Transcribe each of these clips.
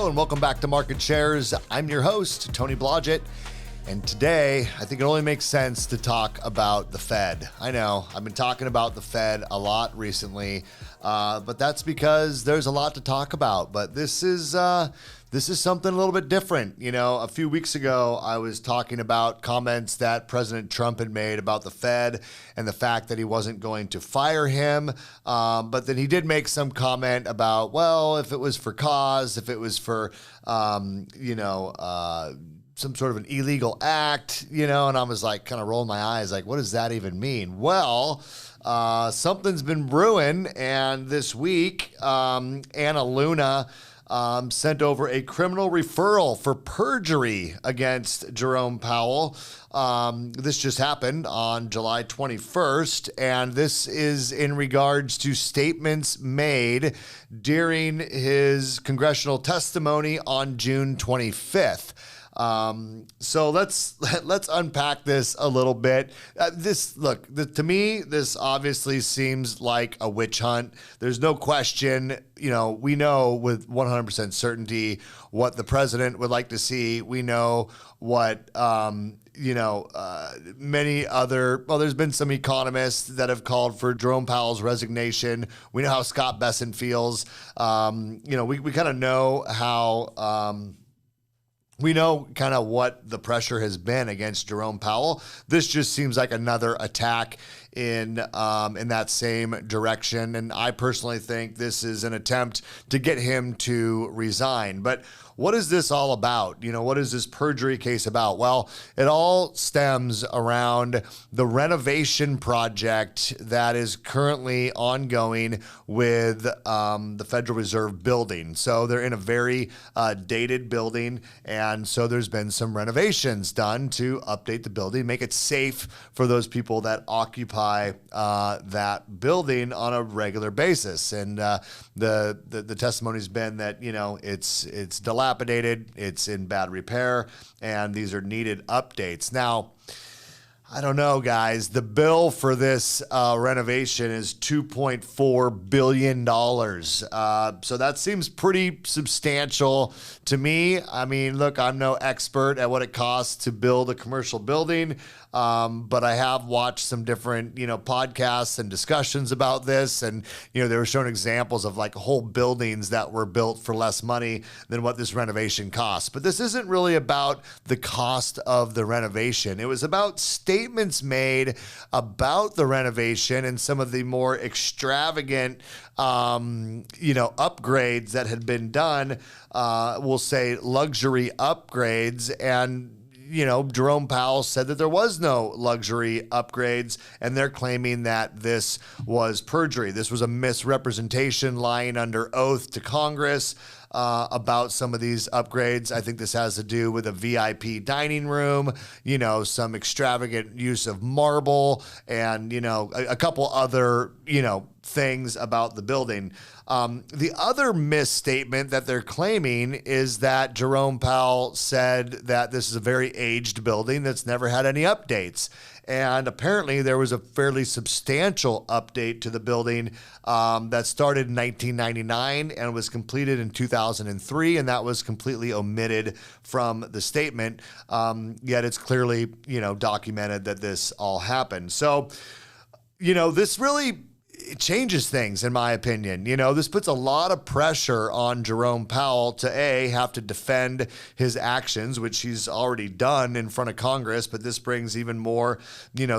Hello and welcome back to Market Shares. I'm your host, Tony Blodgett. And today, I think it only makes sense to talk about the Fed. I know, I've been talking about the Fed a lot recently, but that's because there's a lot to talk about. But this is something a little bit different. You know, a few weeks ago, I was talking about comments that President Trump had made about the Fed and the fact that he wasn't going to fire him. But then he did make some comment about, well, if it was for cause, if it was for, some sort of an illegal act, and I was like kind of rolling my eyes like, what does that even mean? Well, something's been brewing, and this week, Anna Luna sent over a criminal referral for perjury against Jerome Powell. This just happened on July 21st, and this is in regards to statements made during his congressional testimony on June 25th. So let's unpack this a little bit. To me, this obviously seems like a witch hunt. There's no question, we know with 100% certainty what the president would like to see. We know what, many other, there's been some economists that have called for Jerome Powell's resignation. We know how Scott Besson feels. We kind of know how, we know kind of what the pressure has been against Jerome Powell. This just seems like another attack in that same direction. And I personally think this is an attempt to get him to resign. But what is this all about? What is this perjury case about? Well, it all stems around the renovation project that is currently ongoing with the Federal Reserve building. So they're in a very dated building. And so there's been some renovations done to update the building, make it safe for those people that occupy that building on a regular basis. And the testimony's been that, it's dilapidated, it's in bad repair, and these are needed updates. Now, I don't know, guys. The bill for this renovation is $2.4 billion. So that seems pretty substantial to me. I mean, look, I'm no expert at what it costs to build a commercial building, but I have watched some different, podcasts and discussions about this. And, they were showing examples of like whole buildings that were built for less money than what this renovation costs. But this isn't really about the cost of the renovation. It was about statements made about the renovation and some of the more extravagant, upgrades that had been done, we'll say luxury upgrades. And Jerome Powell said that there was no luxury upgrades, and they're claiming that this was perjury. This was a misrepresentation, lying under oath to Congress about some of these upgrades. I think this has to do with a VIP dining room, some extravagant use of marble, and, a couple other, things about the building. The other misstatement that they're claiming is that Jerome Powell said that this is a very aged building that's never had any updates. And apparently there was a fairly substantial update to the building that started in 1999 and was completed in 2003, and that was completely omitted from the statement. Yet it's clearly, documented that this all happened. So, this really it changes things, in my opinion. This puts a lot of pressure on Jerome Powell to have to defend his actions, which he's already done in front of Congress, but this brings even more,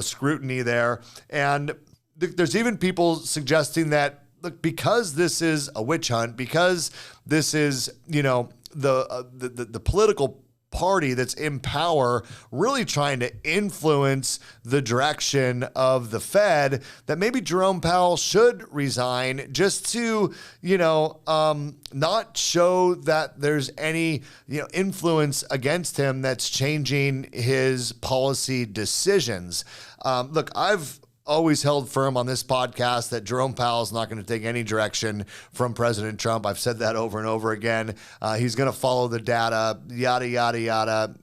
scrutiny there. And there's even people suggesting that, look, because this is a witch hunt, because this is, the political party that's in power really trying to influence the direction of the Fed, that maybe Jerome Powell should resign just to, not show that there's any, influence against him that's changing his policy decisions. Look, I've always held firm on this podcast that Jerome Powell is not going to take any direction from President Trump. I've said that over and over again. He's going to follow the data, yada, yada, yada.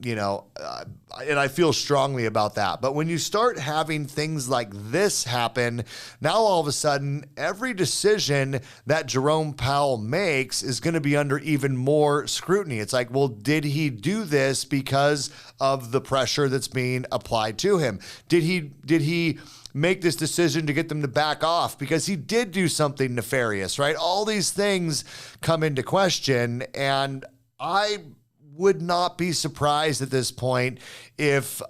and I feel strongly about that. But when you start having things like this happen, now all of a sudden, every decision that Jerome Powell makes is going to be under even more scrutiny. It's like, well, did he do this because of the pressure that's being applied to him? Did he make this decision to get them to back off because he did do something nefarious, right? All these things come into question, and I would not be surprised at this point if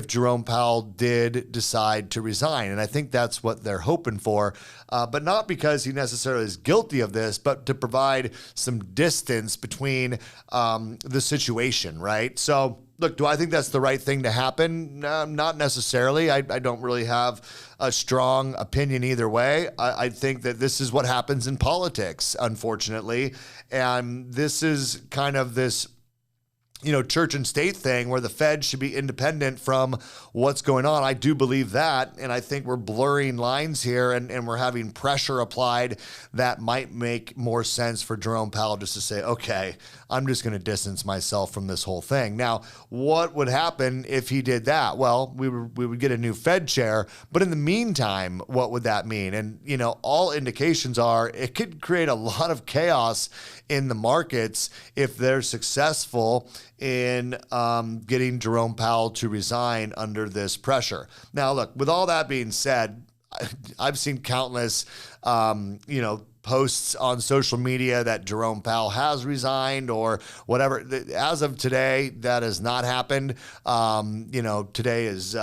Jerome Powell did decide to resign. And I think that's what they're hoping for, but not because he necessarily is guilty of this, but to provide some distance between the situation, right? So look, do I think that's the right thing to happen? Not necessarily. I don't really have a strong opinion either way. I think that this is what happens in politics, unfortunately. And this is kind of this, church and state thing where the Fed should be independent from what's going on. I do believe that. And I think we're blurring lines here and we're having pressure applied that might make more sense for Jerome Powell just to say, okay, I'm just going to distance myself from this whole thing. Now, what would happen if he did that? Well, we would get a new Fed chair. But in the meantime, what would that mean? And, all indications are it could create a lot of chaos in the markets if they're successful in getting Jerome Powell to resign under this pressure. Now, look, with all that being said, I've seen countless, posts on social media that Jerome Powell has resigned or whatever. As of today, that has not happened. Today is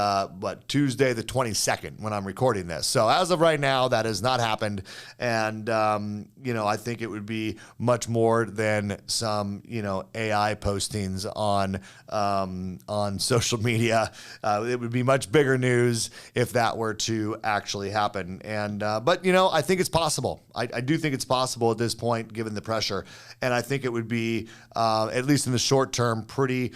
Tuesday the 22nd when I'm recording this. So as of right now, that has not happened. And, I think it would be much more than some, AI postings on social media. It would be much bigger news if that were to actually happen. And, but I think it's possible. I do think it's possible at this point, given the pressure. And I think it would be, at least in the short term, pretty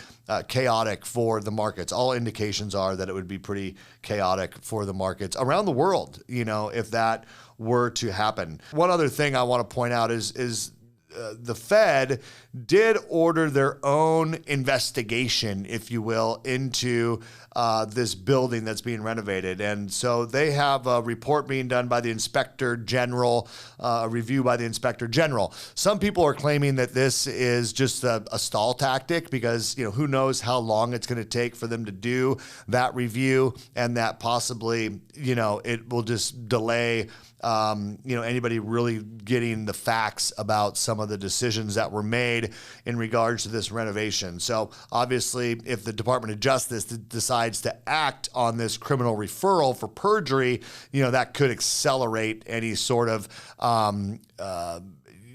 chaotic for the markets. All indications are that it would be pretty chaotic for the markets around the world, if that were to happen. One other thing I want to point out is the Fed did order their own investigation, if you will, into this building that's being renovated. And so they have a report being done by the Inspector General, a review by the Inspector General. Some people are claiming that this is just a stall tactic because, who knows how long it's going to take for them to do that review, and that possibly, it will just delay anybody really getting the facts about some of the decisions that were made in regards to this renovation. So obviously, if the Department of Justice decides to act on this criminal referral for perjury, that could accelerate any sort of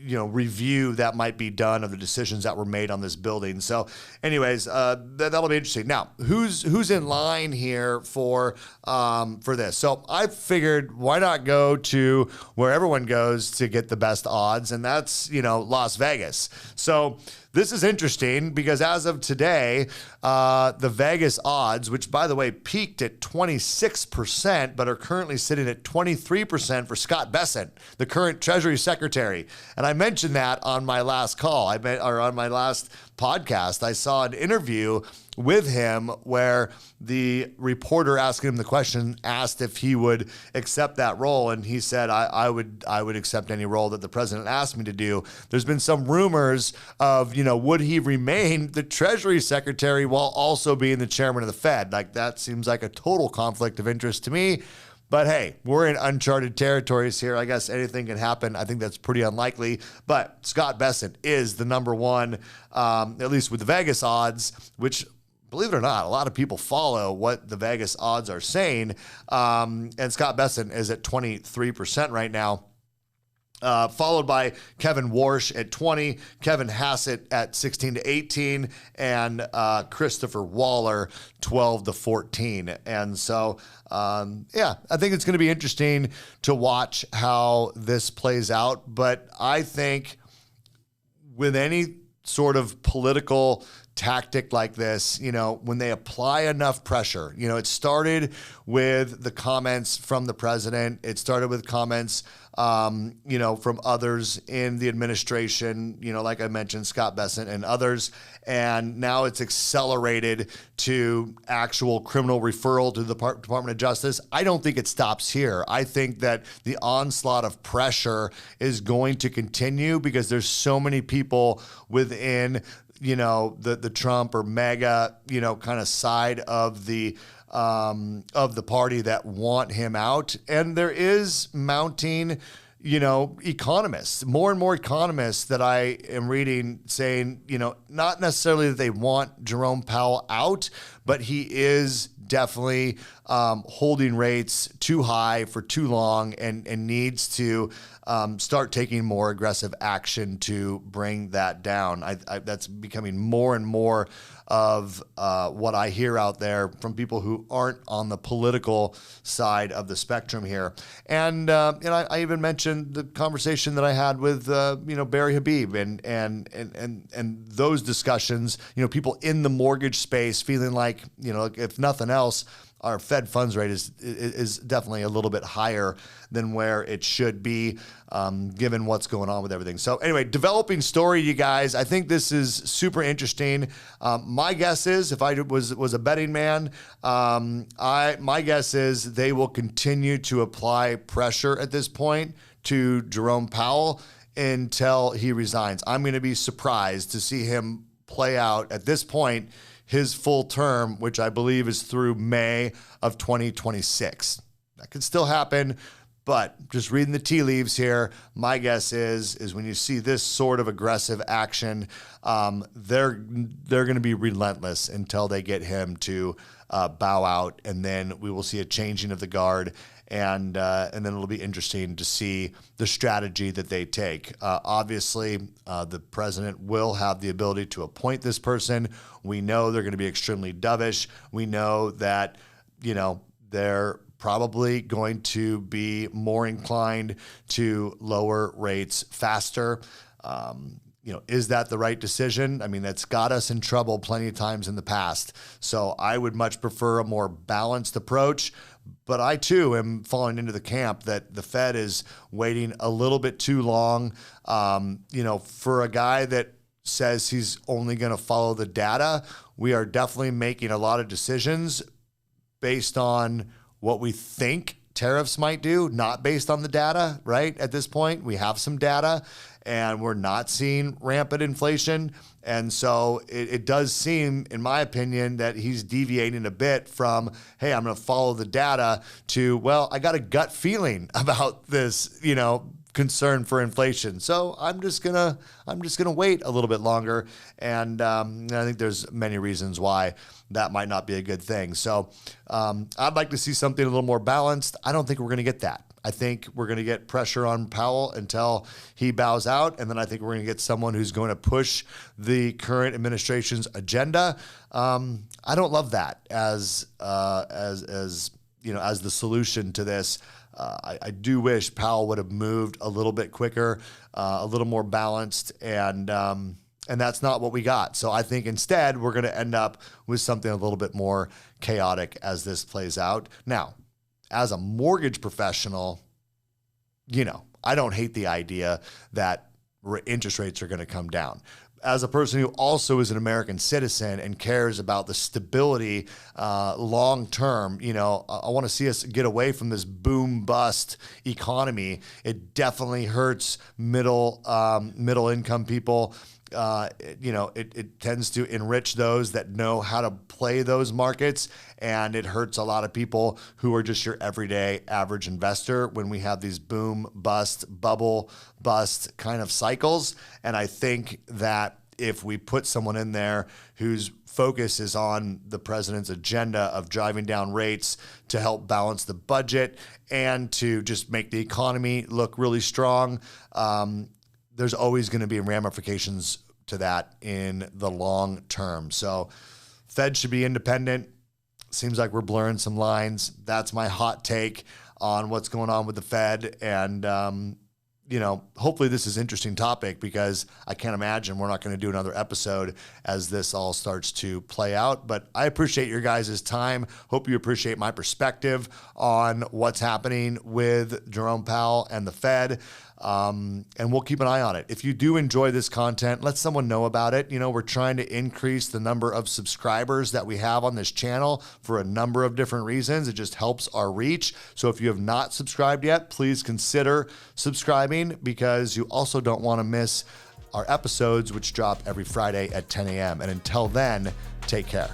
review that might be done of the decisions that were made on this building. So anyways, that'll be interesting. Now, who's in line here for this? So I figured, why not go to where everyone goes to get the best odds, and that's, Las Vegas. So this is interesting because as of today, the Vegas odds, which by the way peaked at 26%, but are currently sitting at 23% for Scott Bessent, the current Treasury Secretary. And I mentioned that on my last call, on my last podcast. I saw an interview with him where the reporter asking him the question asked if he would accept that role, and he said, I would accept any role that the president asked me to do. There's been some rumors of, would he remain the Treasury Secretary while also being the chairman of the Fed? Like, that seems like a total conflict of interest to me. But hey, we're in uncharted territories here. I guess anything can happen. I think that's pretty unlikely. But Scott Bessent is the number one, at least with the Vegas odds, which, believe it or not, a lot of people follow what the Vegas odds are saying. And Scott Bessent is at 23% right now. Followed by Kevin Warsh at 20, Kevin Hassett at 16 to 18, and Christopher Waller 12 to 14. And so, I think it's going to be interesting to watch how this plays out. But I think with any sort of political tactic like this, when they apply enough pressure, it started with the comments from the president. It started with comments from others in the administration, like I mentioned, Scott Bessent and others. And now it's accelerated to actual criminal referral to the Department of Justice. I don't think it stops here. I think that the onslaught of pressure is going to continue because there's so many people within, the Trump or MAGA, kind of side of the party that want him out. And there is mounting, economists, more and more economists that I am reading saying, not necessarily that they want Jerome Powell out, but he is definitely holding rates too high for too long and needs to start taking more aggressive action to bring that down. That's becoming more and more of what I hear out there from people who aren't on the political side of the spectrum here. And I even mentioned the conversation that I had with Barry Habib and those discussions. People in the mortgage space feeling like if nothing else, our Fed funds rate is definitely a little bit higher than where it should be, given what's going on with everything. So anyway, developing story, you guys. I think this is super interesting. My guess is, if I was a betting man, my guess is they will continue to apply pressure at this point to Jerome Powell until he resigns. I'm going to be surprised to see him play out at this point his full term, which I believe is through May of 2026. That could still happen, but just reading the tea leaves here, my guess is when you see this sort of aggressive action, they're going to be relentless until they get him to bow out, and then we will see a changing of the guard. And then it'll be interesting to see the strategy that they take. Obviously, the president will have the ability to appoint this person. We know they're going to be extremely dovish. We know that, they're probably going to be more inclined to lower rates faster. Is that the right decision? I mean, that's got us in trouble plenty of times in the past. So I would much prefer a more balanced approach. But I, too, am falling into the camp that the Fed is waiting a little bit too long. For a guy that says he's only going to follow the data, we are definitely making a lot of decisions based on what we think tariffs might do, not based on the data, right? At this point, we have some data and we're not seeing rampant inflation. And so it does seem, in my opinion, that he's deviating a bit from, hey, I'm going to follow the data to, well, I got a gut feeling about this, concern for inflation. So I'm just gonna wait a little bit longer. And I think there's many reasons why that might not be a good thing. So I'd like to see something a little more balanced. I don't think we're going to get that. I think we're going to get pressure on Powell until he bows out, and then I think we're going to get someone who's going to push the current administration's agenda. I don't love that as the solution to this. I do wish Powell would have moved a little bit quicker, a little more balanced, and that's not what we got. So I think instead we're going to end up with something a little bit more chaotic as this plays out. Now, as a mortgage professional, I don't hate the idea that interest rates are going to come down. As a person who also is an American citizen and cares about the stability long term, I want to see us get away from this boom bust economy. It definitely hurts middle income people. It tends to enrich those that know how to play those markets, and it hurts a lot of people who are just your everyday average investor when we have these boom, bust, bubble, bust kind of cycles. And I think that if we put someone in there whose focus is on the president's agenda of driving down rates to help balance the budget and to just make the economy look really strong, there's always going to be ramifications to that in the long term. So Fed should be independent. Seems like we're blurring some lines. That's my hot take on what's going on with the Fed. And, hopefully this is an interesting topic, because I can't imagine we're not going to do another episode as this all starts to play out. But I appreciate your guys' time. Hope you appreciate my perspective on what's happening with Jerome Powell and the Fed. And we'll keep an eye on it. If you do enjoy this content, let someone know about it. We're trying to increase the number of subscribers that we have on this channel for a number of different reasons. It just helps our reach. So if you have not subscribed yet, please consider subscribing, because you also don't want to miss our episodes, which drop every Friday at 10 a.m. And until then, take care.